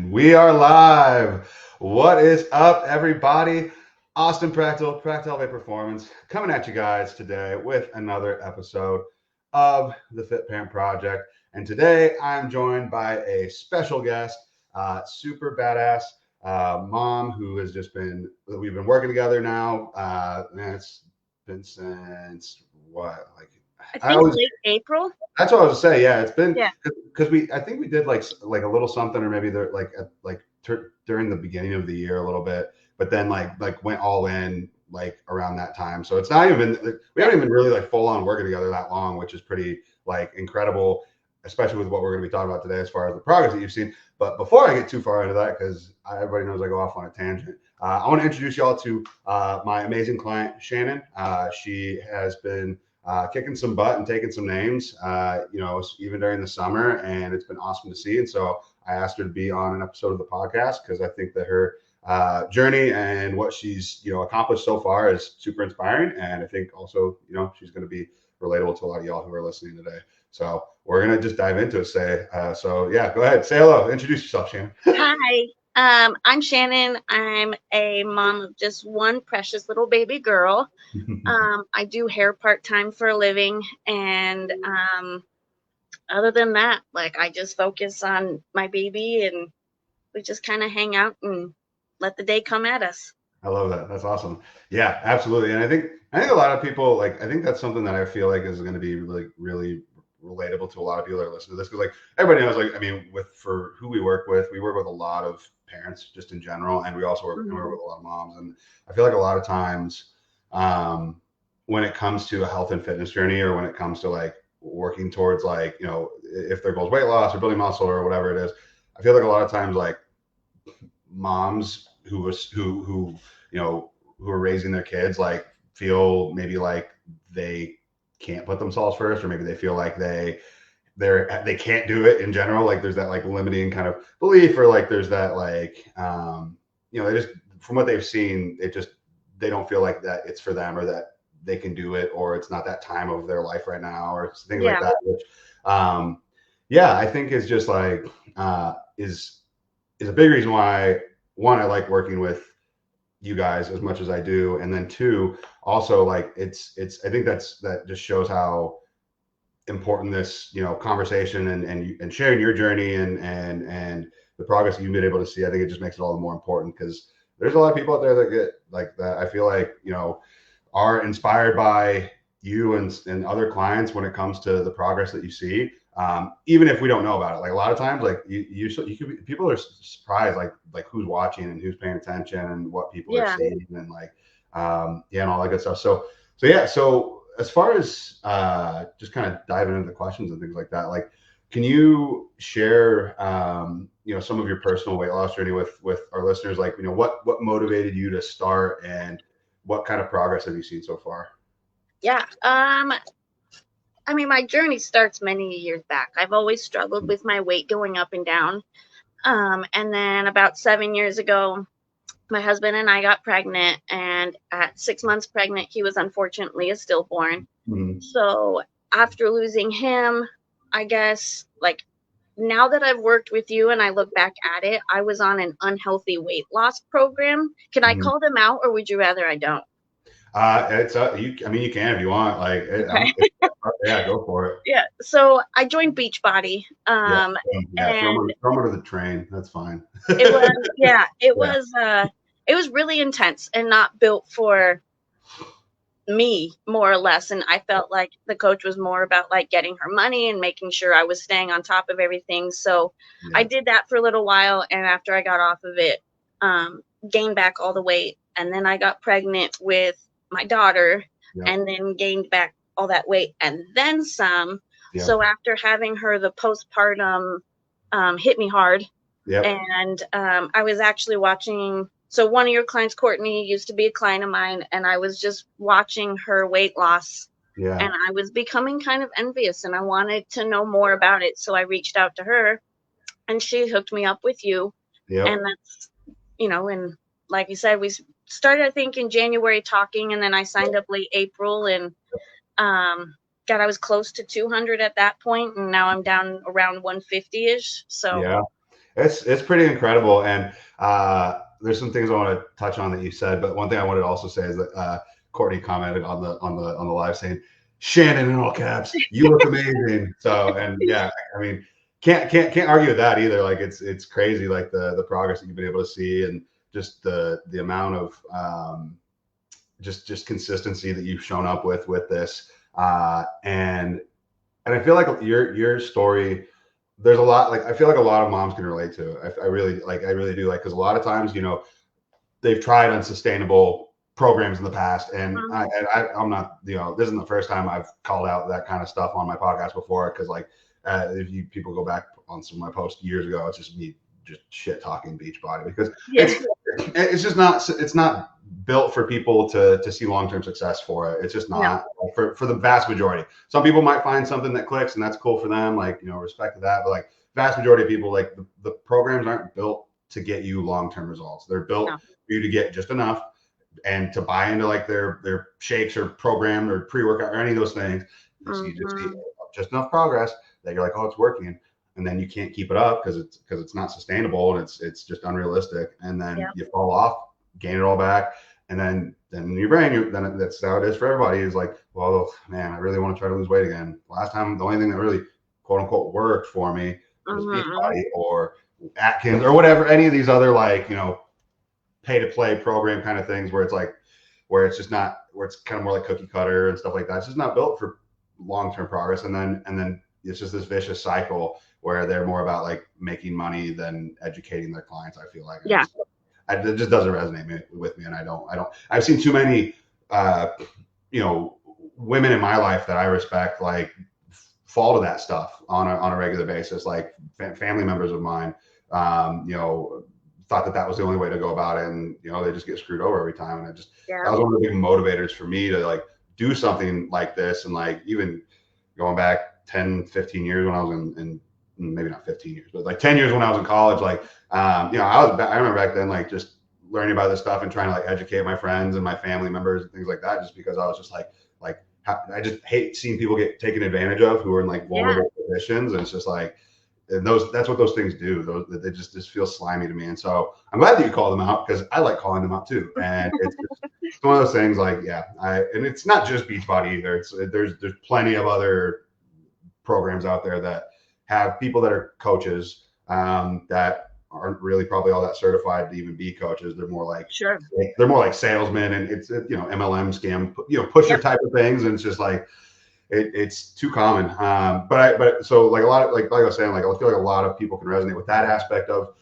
We are live. What is up, everybody? Austin Prechtelevate Performance, coming at you guys today with another episode of the Fit Parent Project. And today I'm joined by a special guest, super badass mom who has we've been working together now. Man, it's been since what? Like, I I think always late April. that's what I was saying. Yeah, it's been Yeah. because I think we did like a little something, or maybe there during the beginning of the year a little bit, but then like went all in like around that time. So it's not even we haven't even really like full on working together that long, which is pretty like incredible, especially with what we're going to be talking about today as far as the progress that you've seen. But before I get too far into that, because everybody knows I go off on a tangent, I want to introduce y'all to my amazing client Shannon. She has been kicking some butt and taking some names, even during the summer, and it's been awesome to see. And so I asked her to be on an episode of the podcast because I think that her journey and what she's accomplished so far is super inspiring, and I think also she's going to be relatable to a lot of y'all who are listening today. So we're gonna just dive into it. Go ahead, say hello, introduce yourself, Shannon. Hi. I'm Shannon. I'm a mom of just one precious little baby girl. I do hair part-time for a living, and other than that, like I just focus on my baby, and we just kind of hang out and let the day come at us. I love that. That's awesome. Yeah, absolutely. And I think a lot of people I think that's something that I feel like is going to be really relatable to a lot of people that are listening to this because like everybody knows for who we work with a lot of parents just in general, and we also work with a lot of moms, and I feel like a lot of times when it comes to a health and fitness journey, or when it comes to like working towards if their goal is weight loss or building muscle or whatever it is, I feel like a lot of times like moms who are raising their kids like feel maybe like they can't put themselves first, or maybe they feel like they can't do it in general. Like there's that like limiting kind of belief, or like there's that they just, from what they've seen, they don't feel like that it's for them, or that they can do it, or it's not that time of their life right now, or things like Yeah. that, which I think is just like is a big reason why, one, I like working with you guys as much as I do, and then two, also like it's I think that just shows how important this conversation and sharing your journey and the progress that you've been able to see. I think it just makes it all the more important because there's a lot of people out there that get like that. I feel like are inspired by you and other clients when it comes to the progress that you see. Even if we don't know about it, like a lot of times, like you could be, people are surprised, like who's watching and who's paying attention and what people are seeing, and and all that good stuff. So as far as just kind of diving into the questions and things like that, like, can you share some of your personal weight loss journey with our listeners? Like, what motivated you to start, and what kind of progress have you seen so far? Yeah. I mean, my journey starts many years back. I've always struggled with my weight going up and down. And then about 7 years ago, my husband and I got pregnant, and at 6 months pregnant, he was unfortunately a stillborn. Mm-hmm. So after losing him, I guess like now that I've worked with you and I look back at it, I was on an unhealthy weight loss program. Can I Mm-hmm. call them out, or would you rather I don't? It's you. I mean, you can if you want. Like, Okay. yeah, go for it. Yeah. So I joined Beachbody. Yeah, yeah. And Throw 'em under the train. That's fine. it was, yeah, Yeah. it was really intense and not built for me, more or less. And I felt like the coach was more about like getting her money and making sure I was staying on top of everything. So I Yeah. did that for a little while, and after I got off of it, gained back all the weight, and then I got pregnant with my daughter, Yeah. and then gained back all that weight and then some. Yeah. So after having her, the postpartum hit me hard. Yep. And I was actually watching. So one of your clients, Courtney, used to be a client of mine, and I was just watching her weight loss, Yeah. and I was becoming kind of envious, and I wanted to know more about it. So I reached out to her, and she hooked me up with you. Yep. And that's, and like you said, we started, I think, in January talking, and then I signed up late April, and God, I was close to 200 at that point, and now I'm down around 150-ish. So Yeah. It's pretty incredible. And there's some things I want to touch on that you said, but one thing I wanted to also say is that Courtney commented on the live saying, Shannon in all caps, you look amazing. So, and yeah, I mean, can't argue with that either. Like it's crazy, like the progress that you've been able to see, and just the amount of just consistency that you've shown up with this. And I feel like your story, there's a lot, like I feel like a lot of moms can relate to it. I really do, like, because a lot of times, they've tried unsustainable programs in the past, and I'm not, this isn't the first time I've called out that kind of stuff on my podcast before, because like if you people go back on some of my posts years ago, it's just me just shit talking Beachbody, because it's just not, it's not built for people to see long-term success for it. It's just not for the vast majority. Some people might find something that clicks and that's cool for them, like, respect to that, but like vast majority of people, like the programs aren't built to get you long-term results. They're built for you to get just enough and to buy into like their shakes or program or pre-workout or any of those things. So you just see just enough progress that you're like, oh, it's working. And then you can't keep it up because it's not sustainable, and it's just unrealistic. And then you fall off, gain it all back. And then in your brain, then that's how it is for everybody. Is like, well, man, I really want to try to lose weight again. Last time, the only thing that really, quote unquote, worked for me was Beachbody or Atkins or whatever, any of these other, like, pay to play program kind of things where it's like, where it's just not, where it's kind of more like cookie cutter and stuff like that. It's just not built for long-term progress. And then it's just this vicious cycle where they're more about like making money than educating their clients, I feel like. It just doesn't resonate with me. And I've seen too many, women in my life that I respect, like, fall to that stuff on a regular basis. Like family members of mine, thought that was the only way to go about it. And, they just get screwed over every time. And that was one of the big motivators for me to like do something like this. And like, even going back 10, 15 years when I was in maybe not 15 years, but like 10 years when I was in college, like, I remember back then, like, just learning about this stuff and trying to like educate my friends and my family members and things like that, just because I was just like, I just hate seeing people get taken advantage of who are in like vulnerable positions. And it's just like, and that's what those things do. They just feel slimy to me. And so I'm glad that you call them out, because I like calling them out too. And it's one of those things, like, and it's not just Beachbody either. There's plenty of other programs out there that have people that are coaches that aren't really probably all that certified to even be coaches. They're more like they're more like salesmen, and it's MLM scam, pusher type of things. And it's just like it's too common. But so like a lot of like I was saying, like I feel like a lot of people can resonate with that aspect of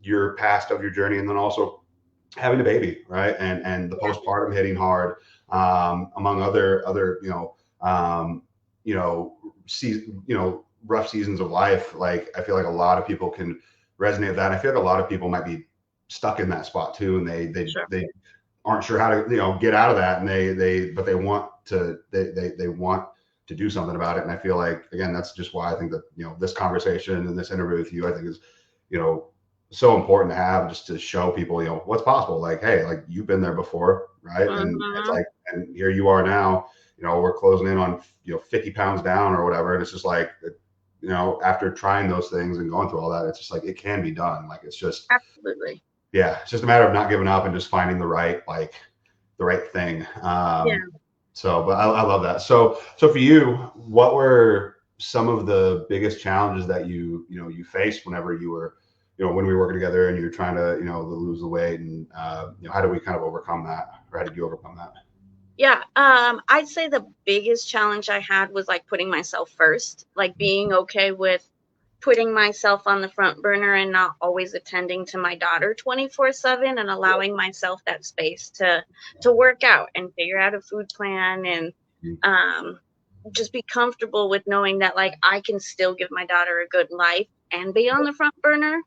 your past, of your journey, and then also having a baby, right? And the postpartum hitting hard, among other rough seasons of life. Like I feel like a lot of people can resonate with that. And I feel like a lot of people might be stuck in that spot too, and they aren't sure how to get out of that, and they want to do something about it. And I feel like, again, that's just why I think that this conversation and this interview with you, I think, is so important to have, just to show people what's possible. Like, hey, like, you've been there before, right? And it's like, and here you are now. We're closing in on 50 pounds down or whatever, and it's just like, after trying those things and going through all that, it's just like, it can be done. Like, it's just absolutely, it's just a matter of not giving up and just finding the right thing. So, but I love that. So for you, what were some of the biggest challenges that you faced whenever you were, when we were working together and you were trying to, lose the weight, and how did we kind of overcome that, or how did you overcome that? Yeah, I'd say the biggest challenge I had was like putting myself first, like being okay with putting myself on the front burner and not always attending to my daughter 24/7, and allowing myself that space to work out and figure out a food plan, and just be comfortable with knowing that like I can still give my daughter a good life and be on the front burner.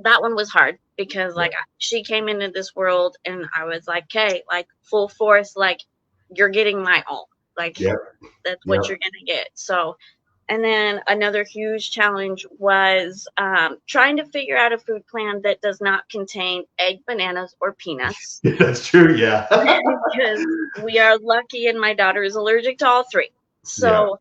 That one was hard, because like she came into this world and I was like, okay, like full force, like you're getting my all, like that's what you're gonna get. So, and then another huge challenge was trying to figure out a food plan that does not contain egg, bananas, or peanuts. That's true. Because we are lucky and my daughter is allergic to all three. So,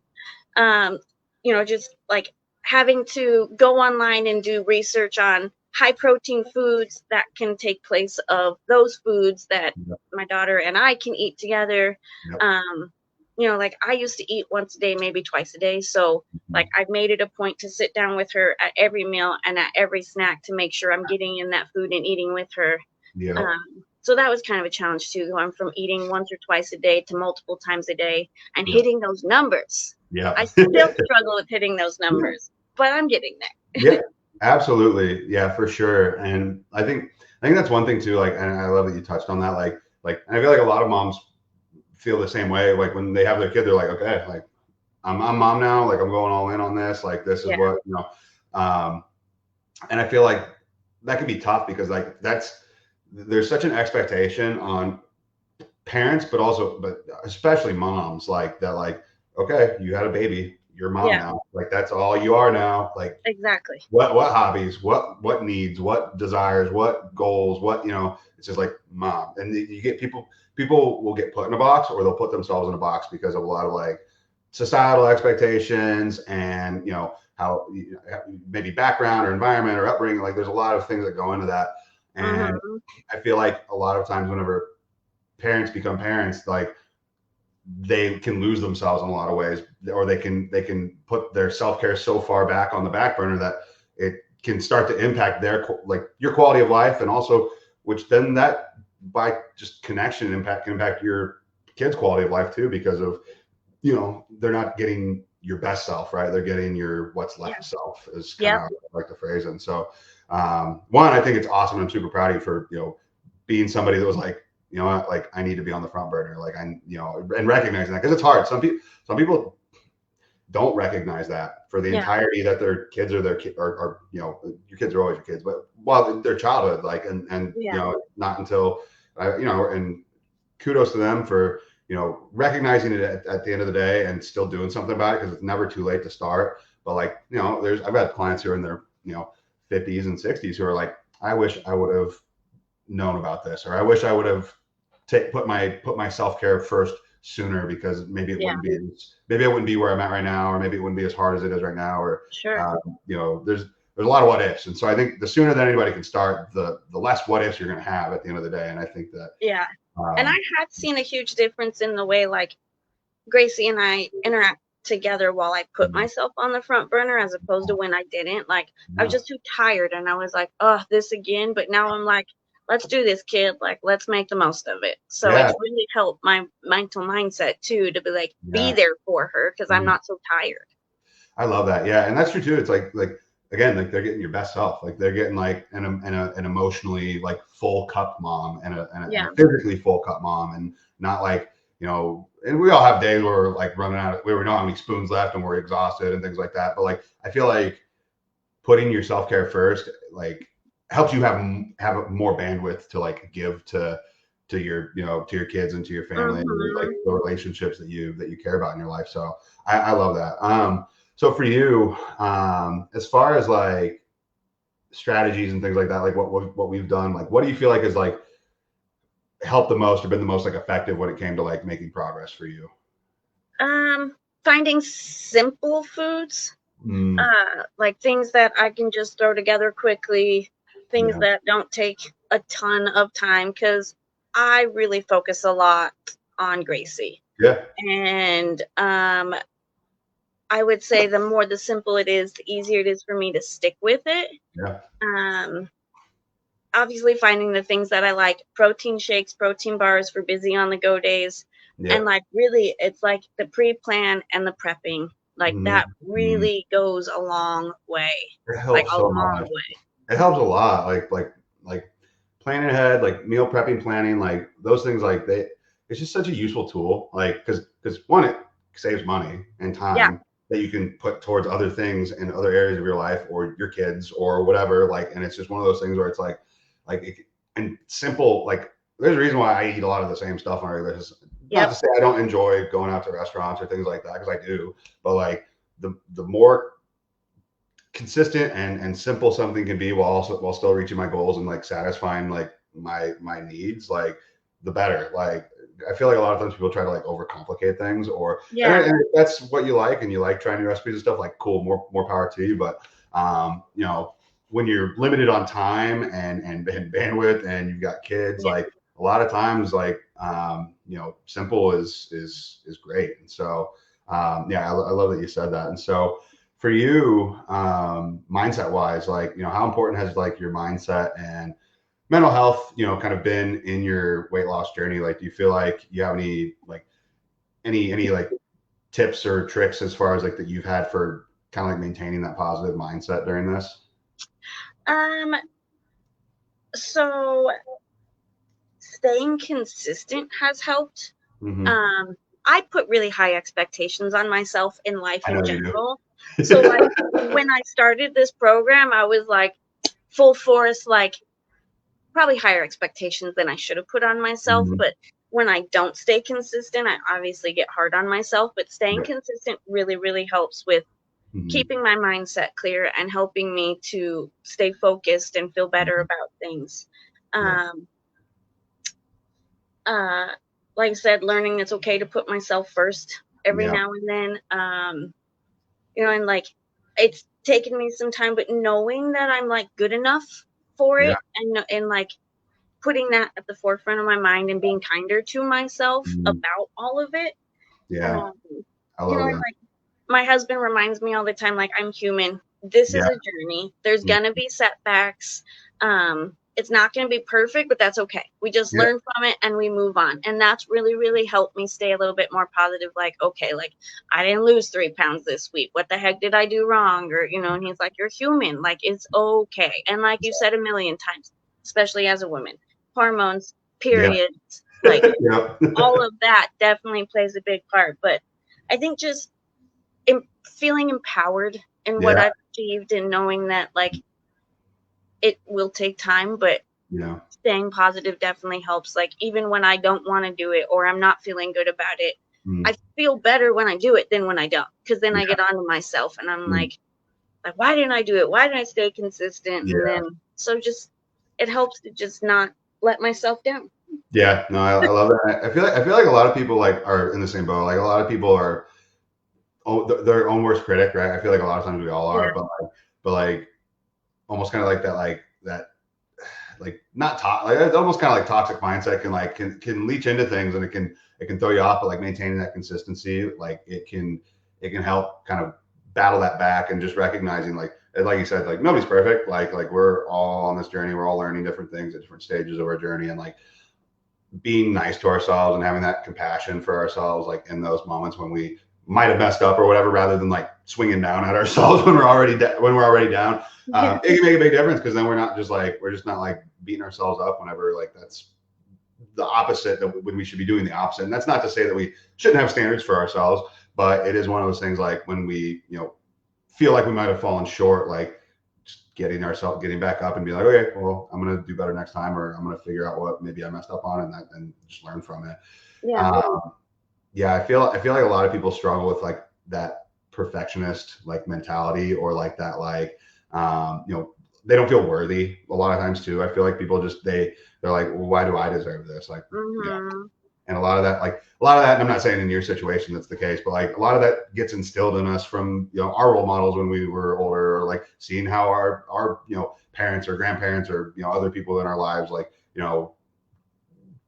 just like having to go online and do research on high protein foods that can take place of those foods that Yep. my daughter and I can eat together. Yep. Like I used to eat once a day, maybe twice a day. So Mhm. like I've made it a point to sit down with her at every meal and at every snack to make sure I'm getting in that food and eating with her. Yep. So that was kind of a challenge too, going from eating once or twice a day to multiple times a day and Yep. hitting those numbers. I Yep. still struggle with hitting those numbers, but I'm getting there. Yeah, absolutely. Yeah, for sure. And I think that's one thing too. Like, and I love that you touched on that. And I feel like a lot of moms feel the same way. Like when they have their kid, they're like, okay, like I'm mom now. Like I'm going all in on this. Like this is Yeah. what Um, and I feel like that can be tough because like there's such an expectation on parents, but especially moms, like that. Like, okay, you had a baby, you're mom Yeah, now. Like that's all you are now. Like exactly. what hobbies, what needs, what desires, what goals, it's just like mom. And you get people will get put in a box or they'll put themselves in a box because of a lot of like societal expectations and how maybe background or environment or upbringing. Like there's a lot of things that go into that. And Hmm. I feel like a lot of times whenever parents become parents, like they can lose themselves in a lot of ways, or they can put their self-care so far back on the back burner that it can start to impact your quality of life, and also which then that by just connection can impact your kids' quality of life too, because of they're not getting your best self, right? They're getting your what's Yeah. left self is kind of Yep. how I like the phrase. And so one, I think it's awesome. I'm super proud of you for being somebody that was like, like I need to be on the front burner, like and recognizing that because it's hard. Some people don't recognize that for the Yeah. entirety that their kids are their kid, or your kids are always your kids, but while their childhood, like and Yeah. not until and kudos to them for recognizing it at the end of the day and still doing something about it because it's never too late to start. But like I've had clients who are in their 50s and 60s who are like, I wish I would have known about this, or I wish I would have put my self-care first sooner, because Yeah. maybe I wouldn't be where I'm at right now, or maybe it wouldn't be as hard as it is right now, or Sure. there's a lot of what ifs. And so I think the sooner that anybody can start, the less what ifs you're going to have at the end of the day. And I think that Yeah. And I um, have seen a huge difference in the way like Gracie and I interact together while I put myself on the front burner as opposed to when I didn't. Like I was yeah, just too tired and I was like, oh, this again. But now I'm like, let's do this, kid. Like, let's make the most of it. So yeah, it's really helped my mental mindset too to be like, be yeah. there for her because I'm Mhm. not so tired. I love that. Yeah, and that's true too. It's like again, like they're getting your best self. Like they're getting like an emotionally like full cup mom, and a Yeah. physically full cup mom, and not like And we all have days where we're like running out, where we don't have any spoons left and we're exhausted and things like that. But like I feel like putting your self care first like helps you have more bandwidth to like give to your kids and to your family and like Hmm. the relationships that you care about in your life. So I love that. So for you, as far as like strategies and things like that, like what we've done, like what do you feel like is like helped the most or been the most like effective when it came to like making progress for you? Finding simple foods, Mm, like things that I can just throw together quickly, things yeah, that don't take a ton of time because I really focus a lot on Gracie. yeah, And I would say the simple it is, the easier it is for me to stick with it. yeah, Um, Obviously, finding the things that I like, protein shakes, protein bars for busy on the go days. And yep. like, really, it's like the pre plan and the prepping. Like, Mm, that mm. really goes a long way. It Like, helps a so long much. way. It helps a lot. Like planning ahead, like meal prepping, planning, like those things. It's just such a useful tool. Like because one, it saves money and Yeah. time that you can put towards other things in other areas of your life or your kids or whatever. Like, and it's just one of those things where it's like it, and simple. Like there's a reason why I eat a lot of the same stuff on a regular basis. Not Yep. to say I don't enjoy going out to restaurants or things like that, because I do, but like the more consistent and simple something can be while still reaching my goals and like satisfying like my needs, like the better. Like I feel like a lot of times people try to like overcomplicate things, Yeah. and if that's what you like and you like trying new recipes and stuff, like cool, more power to you. But you know, when you're limited on time and bandwidth and you've got kids, Yeah. like a lot of times, like you know, simple is great. And so yeah, I love that you said that. And so for you, mindset wise, like, you know, how important has like your mindset and mental health, you know, kind of been in your weight loss journey? Like, do you feel like you have any like any like tips or tricks as far as like that you've had for kind of like maintaining that positive mindset during this? Um, so staying consistent has helped. Mm-hmm. Um, I put really high expectations on myself in life I in know you general. So do. like when I started this program, I was like full force, like probably higher expectations than I should have put on myself. Mm-hmm. But when I don't stay consistent, I obviously get hard on myself. But staying Yeah. consistent really, really helps with Mm-hmm. keeping my mindset clear and helping me to stay focused and feel better about things. Yeah. Um, uh, like I said, learning it's okay to put myself first every Yeah. now and then. You know, and like it's taken me some time, but knowing that I'm like good enough for Yeah. it, and like putting that at the forefront of my mind and being kinder to myself Mm-hmm. about all of it. Yeah. Um, I you know, love and that. like my husband reminds me all the time, like I'm human. This is Yeah. a journey. There's Mm. gonna be setbacks. It's not gonna be perfect, but that's okay. We just Yeah. learn from it and we move on. And that's really, really helped me stay a little bit more positive. Like, okay, like I didn't lose 3 pounds this week. What the heck did I do wrong? Or, you know, and he's like, you're human. Like it's okay. And like you said a million times, especially as a woman, hormones, Yeah. periods, like Yeah. all of that definitely plays a big part. But I think just feeling empowered in what Yeah. I've achieved and knowing that like it will take time, but You know. staying positive definitely helps. Like even when I don't want to do it or I'm not feeling good about it, Mm. I feel better when I do it than when I don't. Because then I Yeah. get on to myself and I'm Mm. like, why didn't I do it? Why didn't I stay consistent? And Yeah. then so just it helps to just not let myself down. Yeah. No, I love that. I feel like a lot of people like are in the same boat. Like a lot of people are their own worst critic, right? I feel like a lot of times we all Yeah. are, but like almost kind of like that like not like it's almost kind of like toxic mindset can like can leach into things, and it can throw you off. But like maintaining that consistency, like it can help kind of battle that back, and just recognizing like you said, like nobody's perfect. Like we're all on this journey. We're all learning different things at different stages of our journey, and like being nice to ourselves and having that compassion for ourselves, like in those moments when we might have messed up or whatever, rather than like swinging down at ourselves when when we're already down. Yeah. It can make a big difference, because then we're just not like beating ourselves up whenever like that's the opposite, that when we should be doing the opposite. And that's not to say that we shouldn't have standards for ourselves, but it is one of those things, like when we, you know, feel like we might have fallen short, like just getting back up and be like, okay, well, I'm going to do better next time, or I'm going to figure out what maybe I messed up on, and just learn from it. Yeah. Um, yeah, I feel like a lot of people struggle with like that perfectionist like mentality, or like that like you know, they don't feel worthy a lot of times too. I feel like people just they're like, well, why do I deserve this? Like, yeah. Mm-hmm. And a lot of that, and I'm not saying in your situation that's the case, but like a lot of that gets instilled in us from, you know, our role models when we were older, or like seeing how our you know, parents or grandparents, or, you know, other people in our lives, like, you know,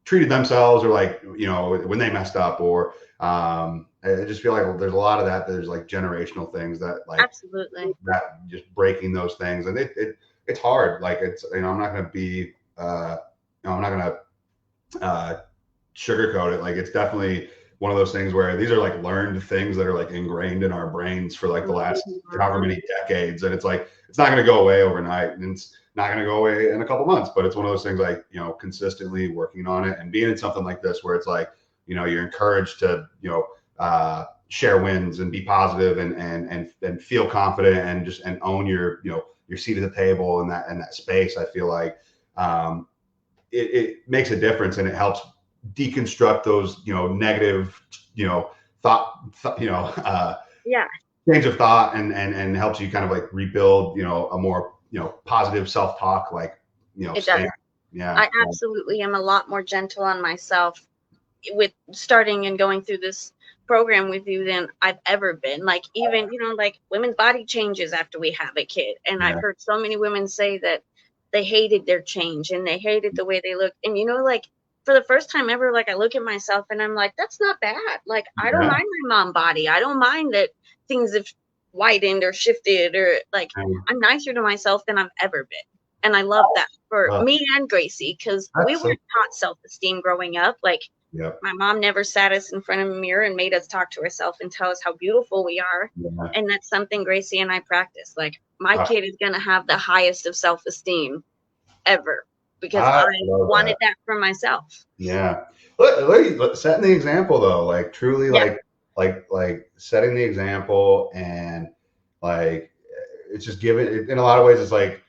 treated themselves, or like, you know, when they messed up, or I just feel like there's a lot of that. There's like generational things that like Absolutely. that just breaking those things, and it's hard. Like it's, you know, I'm not going to be you know, I'm not going to sugarcoat it. Like it's definitely one of those things where these are like learned things that are like ingrained in our brains for like the last however Mm-hmm. many decades, and it's like it's not going to go away overnight, and it's not going to go away in a couple months. But it's one of those things, like, you know, consistently working on it, and being in something like this where it's like, you know, you're encouraged to, you know, share wins and be positive, and feel confident, and just and own your, you know, your seat at the table, and that space. I feel like um, it makes a difference, and it helps deconstruct those, you know, negative, you know, you know, Yeah, change of thought, and helps you kind of like rebuild, you know, a more, you know, positive self-talk, like, you know, it does. stand. Yeah. I absolutely am a lot more gentle on myself with starting and going through this program with you than I've ever been. Like, even, like women's body changes after we have a kid. And I've Yeah. heard so many women say that they hated their change and they hated the way they look. And, like, for the first time ever, like, I look at myself and I'm like, that's not bad. Like, I don't Yeah. mind my mom body. I don't mind that things have widened or shifted, or like, I'm nicer to myself than I've ever been. And I love that for Well, me and Gracie, because we that's so, weren't taught self-esteem growing up. Like, yep. my mom never sat us in front of a mirror and made us talk to ourselves and tell us how beautiful we are. Yeah. And that's something Gracie and I practice. Like, my Ah, kid is going to have the highest of self-esteem ever because I I love wanted that. that for myself. Yeah. Look, setting the example though, like truly Yeah. like setting the example, and like it's just giving in a lot of ways it's like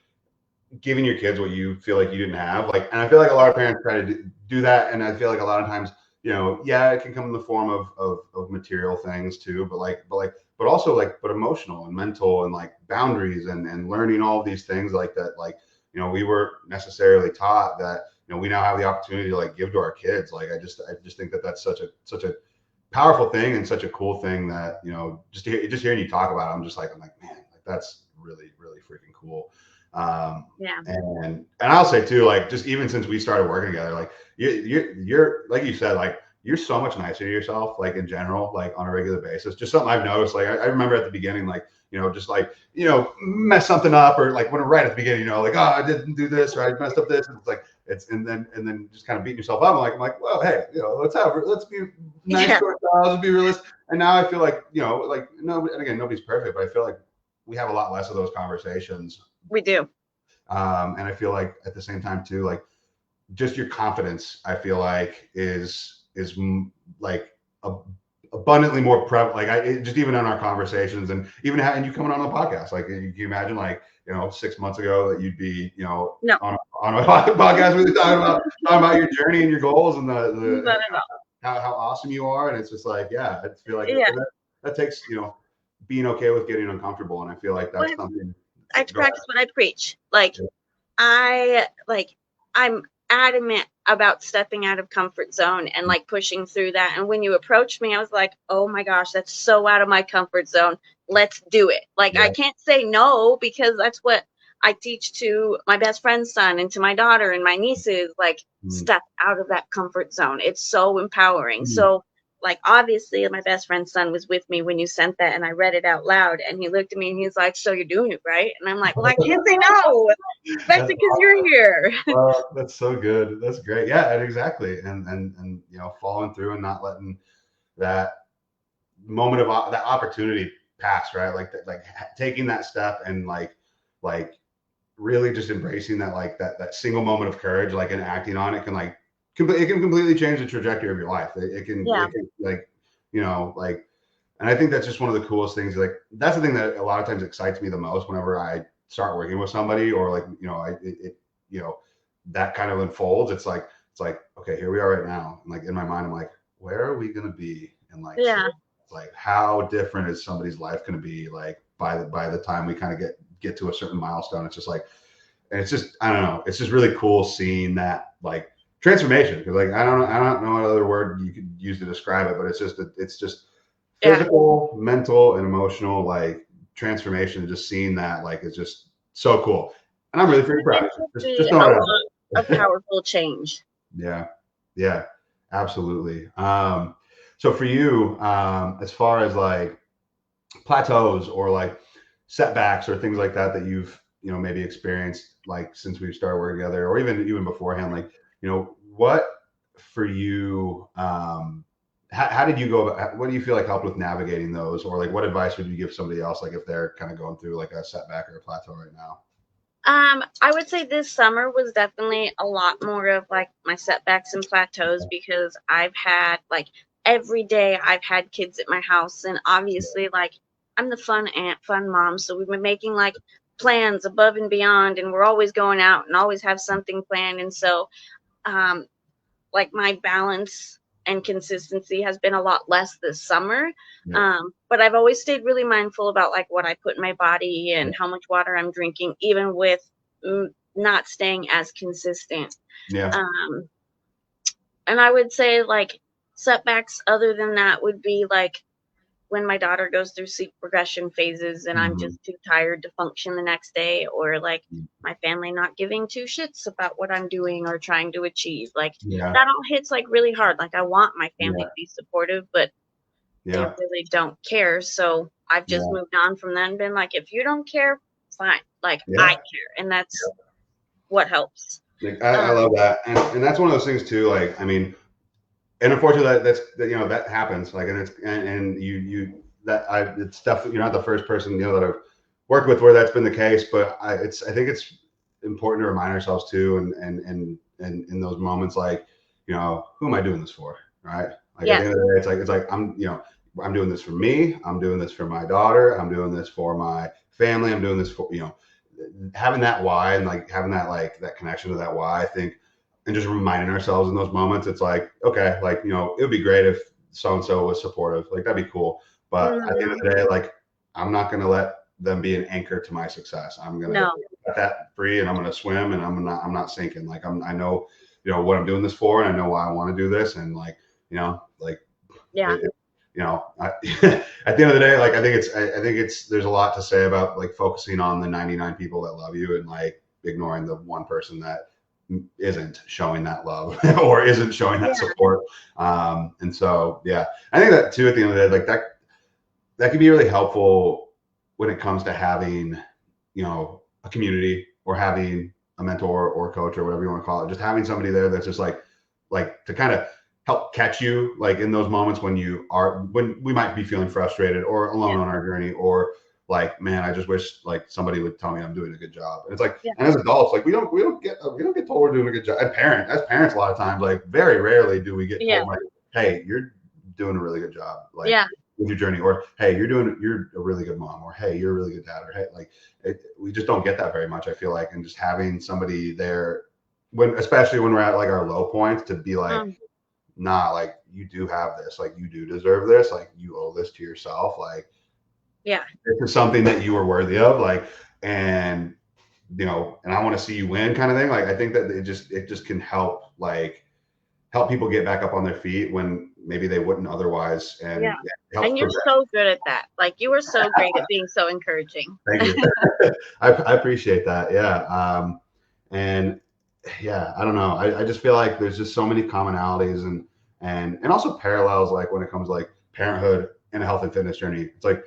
giving your kids what you feel like you didn't have. Like, and I feel like a lot of parents try to do that, and I feel like a lot of times, yeah, it can come in the form of material things too, but also but emotional and mental and like boundaries and learning all of these things like that. Like, we weren't necessarily taught that. We now have the opportunity to like give to our kids. Like, I just think that that's such a powerful thing and such a cool thing that just hearing you talk about it, I'm like, man, like that's really really freaking cool. Yeah. And I'll say too, like just even since we started working together, like you're like you said, like you're so much nicer to yourself, like in general, like on a regular basis. Just something I've noticed. Like I remember at the beginning, like just like mess something up, or like when right at the beginning, like, oh, I didn't do this, or I messed up this, and it's like and then just kind of beating yourself up. I'm like, well, hey, let's be nice Yeah. to ourselves, let's be realistic. And now I feel like like no, and again, nobody's perfect, but I feel like we have a lot less of those conversations. We do. And I feel like at the same time too, like just your confidence, I feel like is like abundantly more prevalent. Like just even in our conversations, and even having you coming on the podcast, like can you imagine like 6 months ago that you'd be No. on a podcast with you talking about your journey and your goals and Not at all. how awesome you are, and it's just like I feel like Yeah. that takes being okay with getting uncomfortable, and I feel like that's something. I practice what I preach. Like, I'm adamant about stepping out of comfort zone and like pushing through that. And when you approached me, I was like, oh my gosh, that's so out of my comfort zone. Let's do it. Like, Yeah. I can't say no, because that's what I teach to my best friend's son and to my daughter and my nieces. Like, step out of that comfort zone. It's so empowering. So, like, obviously my best friend's son was with me when you sent that, and I read it out loud, and he looked at me and he's like, so you're doing it right? And I'm like, well, I can't say no, especially because you're here. That's so good. That's great. Yeah, and exactly. And following through and not letting that moment of that opportunity pass, right? Like taking that step and like really just embracing that, like that single moment of courage, like, and acting on it can like it can completely change the trajectory of your life. It can like like, and I think that's just one of the coolest things. Like, that's the thing that a lot of times excites me the most whenever I start working with somebody, or like that kind of unfolds. It's like okay, here we are right now, and like in my mind I'm like, where are we gonna be in like like how different is somebody's life gonna be like by the time we kind of get to a certain milestone. It's just like, and it's just, I don't know, it's just really cool seeing that like transformation, because like I don't know what other word you could use to describe it, but it's just physical, mental, and emotional like transformation. Just seeing that like is just so cool, and I'm really pretty proud. Just a lot of powerful change. Yeah, absolutely. So for you, as far as like plateaus or like setbacks or things like that you've maybe experienced like since we started working together, or even beforehand, like what for you, how did you go about, what do you feel like helped with navigating those, or like what advice would you give somebody else, like if they're kind of going through like a setback or a plateau right now? I would say this summer was definitely a lot more of like my setbacks and plateaus, because I've had like every day I've had kids at my house, and obviously like I'm the fun aunt, fun mom, so we've been making like plans above and beyond, and we're always going out and always have something planned. And so like my balance and consistency has been a lot less this summer. But I've always stayed really mindful about like what I put in my body and how much water I'm drinking, even with not staying as consistent. And I would say like setbacks other than that would be like when my daughter goes through sleep regression phases and I'm Mhm. just too tired to function the next day, or like my family not giving two shits about what I'm doing or trying to achieve. Like Yeah. that all hits like really hard. Like I want my family Yeah. to be supportive, but they Yeah. really don't care. So I've just Yeah. moved on from that and been like, if you don't care, fine. Like I Yeah. care. And that's what helps. Like, I Um, love that. And that's one of those things too. Like, I mean, and unfortunately that happens. Like, and you that it's definitely, you're not the first person, that I've worked with where that's been the case, but I think it's important to remind ourselves too. And in those moments, like, who am I doing this for? Right. Like at the yeah. end of the day, it's like, I'm doing this for me. I'm doing this for my daughter. I'm doing this for my family. I'm doing this for, having that why, and like having that, like that connection to that why, I think, and just reminding ourselves in those moments, it's like, okay, like, it would be great if so and so was supportive, like that'd be cool, but at the end of Mm-hmm. the day, like, I'm not going to let them be an anchor to my success. I'm going to No. set that free, and I'm going to swim, and I'm not sinking. Like, I know, what I'm doing this for, and I know why I want to do this, and like, like, Yeah. it, at the end of the day, like, I think it's there's a lot to say about like focusing on the 99 people that love you, and like ignoring the one person that isn't showing that love or isn't showing that Yeah. support. And so, yeah, I think that too, at the end of the day, like that can be really helpful when it comes to having, a community, or having a mentor or coach, or whatever you want to call it, just having somebody there that's just like to kind of help catch you, like in those moments when we might be feeling frustrated or alone Yeah. on our journey, or like, man, I just wish like somebody would tell me I'm doing a good job. And it's like, Yeah. and as adults, like we don't get told we're doing a good job. As parents, a lot of times, like very rarely do we get Yeah. told like, hey, you're doing a really good job, like Yeah. with your journey, or hey, you're a really good mom, or hey, you're a really good dad, or hey, like we just don't get that very much, I feel like. And just having somebody there, especially when we're at like our low points, to be like, Mm. nah, like you do have this, like you do deserve this, like you owe this to yourself, like Yeah. this is something that you are worthy of, like, and and I want to see you win, kind of thing. Like, I think that it just can help people get back up on their feet when maybe they wouldn't otherwise, Yeah. and it helps And you're progress. so good at that. Like you were so great at being so encouraging. Thank you. I appreciate that. Yeah. And yeah, I don't know. I just feel like there's just so many commonalities, and also parallels, like when it comes to like parenthood and a health and fitness journey. It's like,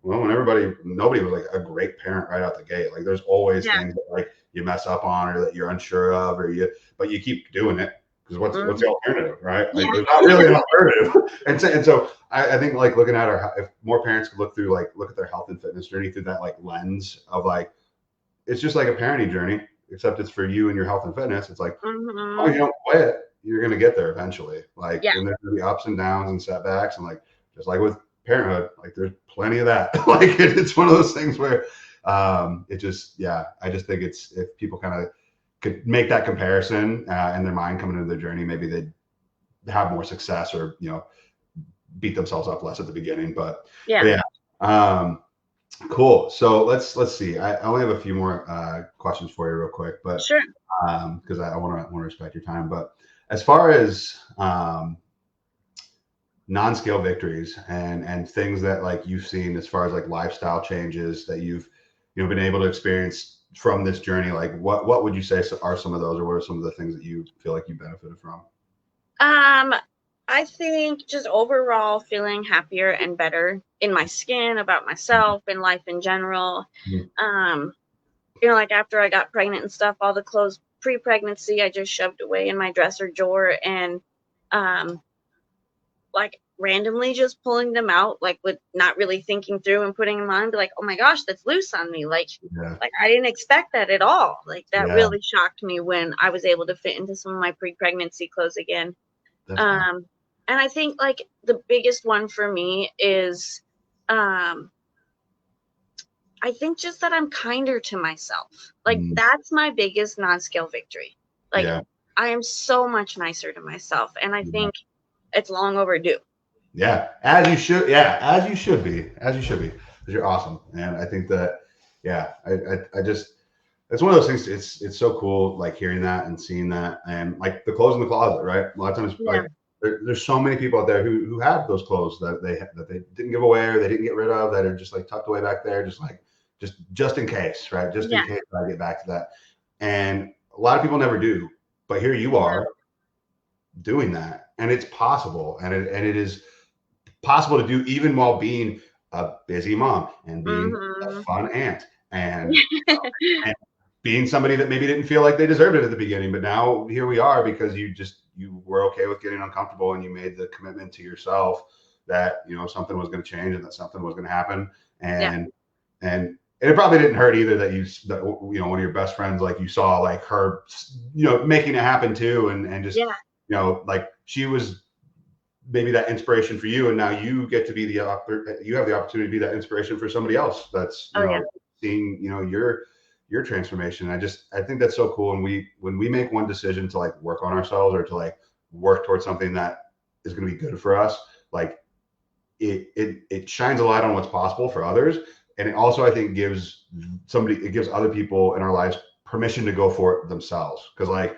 well, when nobody was like a great parent right out the gate. Like there's always Yeah. things that like you mess up on, or that you're unsure of, but you keep doing it, because what's the Mhm. alternative, right? Like Yeah. there's not really an alternative. And so I think like looking at if more parents could look at their health and fitness journey through that like lens of like, it's just like a parenting journey, except it's for you and your health and fitness. It's like, as long as Mhm. you don't quit, you're gonna get there eventually. Like, Yeah. and there's gonna be ups and downs and setbacks, and like just like with parenthood, like there's plenty of that. Like it's one of those things where it just, yeah, I just think it's, if people kind of could make that comparison in their mind coming into their journey, maybe they'd have more success, or beat themselves up less at the beginning. But Yeah. yeah. Cool. So let's see. I only have a few more questions for you real quick, but Sure. because I want to respect your time. But as far as non-scale victories, and things that like you've seen as far as like lifestyle changes that you've been able to experience from this journey, like what would you say are some of those, or what are some of the things that you feel like you benefited from? Um, I think just overall feeling happier and better in my skin, about myself and life in general. Mhm. Um, like after I got pregnant and stuff, all the clothes pre-pregnancy I just shoved away in my dresser drawer, and um like randomly just pulling them out, like with not really thinking through and putting them on, be like, oh my gosh, that's loose on me. Yeah. Like I didn't expect that at all. Like that Yeah. really shocked me when I was able to fit into some of my pre-pregnancy clothes again. That's awesome. Um, and I think like the biggest one for me is, um, I think just that I'm kinder to myself. Like Mm, that's my biggest non-scale victory. Like yeah. I am so much nicer to myself, and I Yeah. think it's long overdue. Yeah, as you should. Yeah, as you should be. As you should be. 'Cause you're awesome, and I think that. Yeah, I just. It's one of those things. It's so cool, like hearing that and seeing that, and like the clothes in the closet, right? A lot of times, Yeah. like there's so many people out there who have those clothes that they didn't give away or they didn't get rid of, that are just like tucked away back there, just in case, right? Just in Yeah. case I get back to that. And a lot of people never do, but here you are doing that, and it's possible, and it is possible to do even while being a busy mom and being a fun aunt and being somebody that maybe didn't feel like they deserved it at the beginning, but now here we are because you were okay with getting uncomfortable and you made the commitment to yourself that something was going to change and that something was going to happen, and it probably didn't hurt either that one of your best friends, like, you saw like her making it happen too, and just like she was maybe that inspiration for you, and now you get to be you have the opportunity to be that inspiration for somebody else that's seeing your transformation. I think that's so cool. And when we make one decision to like work on ourselves or to like work towards something that is going to be good for us, like it shines a light on what's possible for others, and it also, I think, gives other people in our lives permission to go for it themselves, because like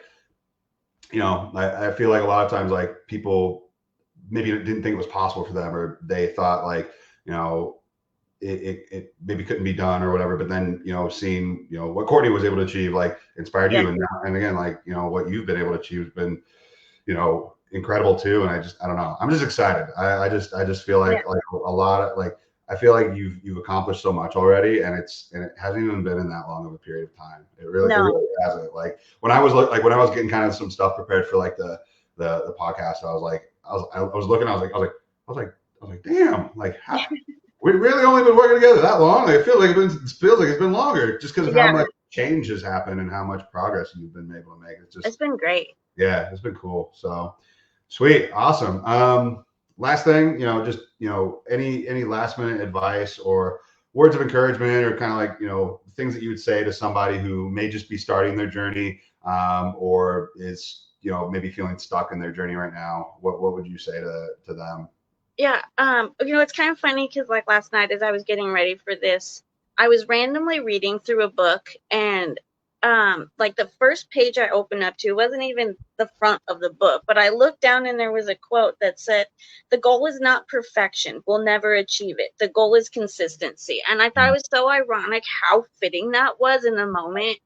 I feel like a lot of times like people maybe didn't think it was possible for them, or they thought like it maybe couldn't be done or whatever, but then seeing what Courtney was able to achieve like inspired you, and again, like what you've been able to achieve has been incredible too. And I don't know, I'm just excited. I just feel like a lot of like, I feel like you've accomplished so much already, and it hasn't even been in that long of a period of time. It really hasn't. Like when I was getting kind of some stuff prepared for like the podcast, I was looking, I was like, damn, like how, we really only been working together that long. It feels like it's been longer, just because of how much change has happened and how much progress you've been able to make. It's been great. Yeah, it's been cool. So sweet, awesome. Last thing, just any last minute advice or words of encouragement, or kind of like things that you would say to somebody who may just be starting their journey, or is maybe feeling stuck in their journey right now. What would you say to them? Yeah. It's kind of funny because like last night as I was getting ready for this, I was randomly reading through a book, and like the first page I opened up to wasn't even the front of the book, but I looked down and there was a quote that said, "The goal is not perfection. We'll never achieve it. The goal is consistency." And I thought it was so ironic how fitting that was in the moment.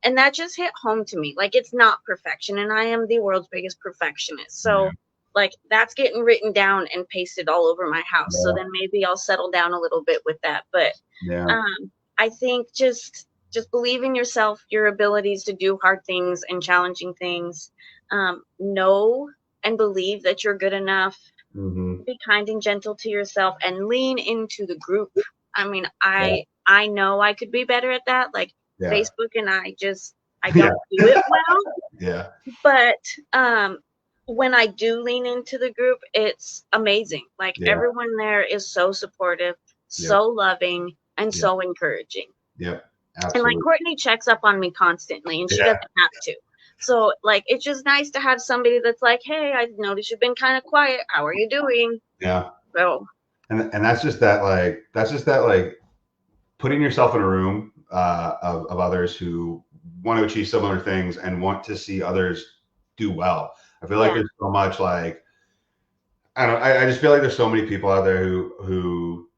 And that just hit home to me. Like, it's not perfection, and I am the world's biggest perfectionist. So like that's getting written down and pasted all over my house. So then maybe I'll settle down a little bit with that. But I think just believe in yourself, your abilities to do hard things and challenging things. Know and believe that you're good enough. Be kind and gentle to yourself, and lean into the group. I mean, I know I could be better at that. Like Facebook, and I don't do it well. But when I do lean into the group, it's amazing. Like everyone there is so supportive, so loving, and so encouraging. Absolutely. And like Courtney checks up on me constantly, and she doesn't have to. So like it's just nice to have somebody that's like, "Hey, I noticed you've been kind of quiet. How are you doing?" Yeah. So and that's just that like putting yourself in a room of others who want to achieve similar things and want to see others do well. I feel like there's so much like, I just feel like there's so many people out there who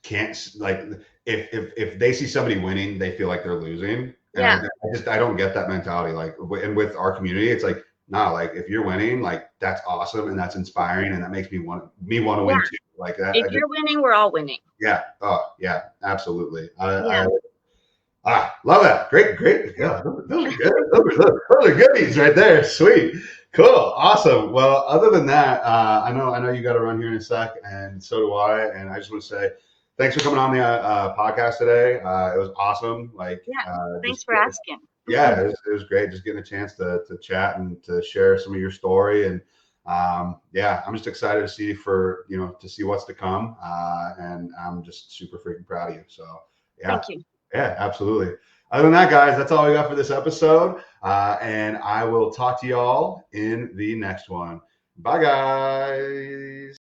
can't, like, if they see somebody winning, they feel like they're losing. And I don't get that mentality. Like, and with our community, it's like, nah, like if you're winning, like that's awesome and that's inspiring and that makes me want to win too. Like that. If you're winning, we're all winning. Yeah. Oh yeah, absolutely. Love that. Great. Yeah, those are good. Those are goodies right there. Sweet. Cool. Awesome. Well, other than that, I know you got to run here in a sec, and so do I. And I just want to say thanks for coming on the podcast today. It was awesome. Like, thanks for asking. Yeah, it was great just getting a chance to chat and to share some of your story. And I'm just excited to see to see what's to come. And I'm just super freaking proud of you. So thank you. Yeah, absolutely. Other than that, guys, that's all we got for this episode. And I will talk to y'all in the next one. Bye, guys.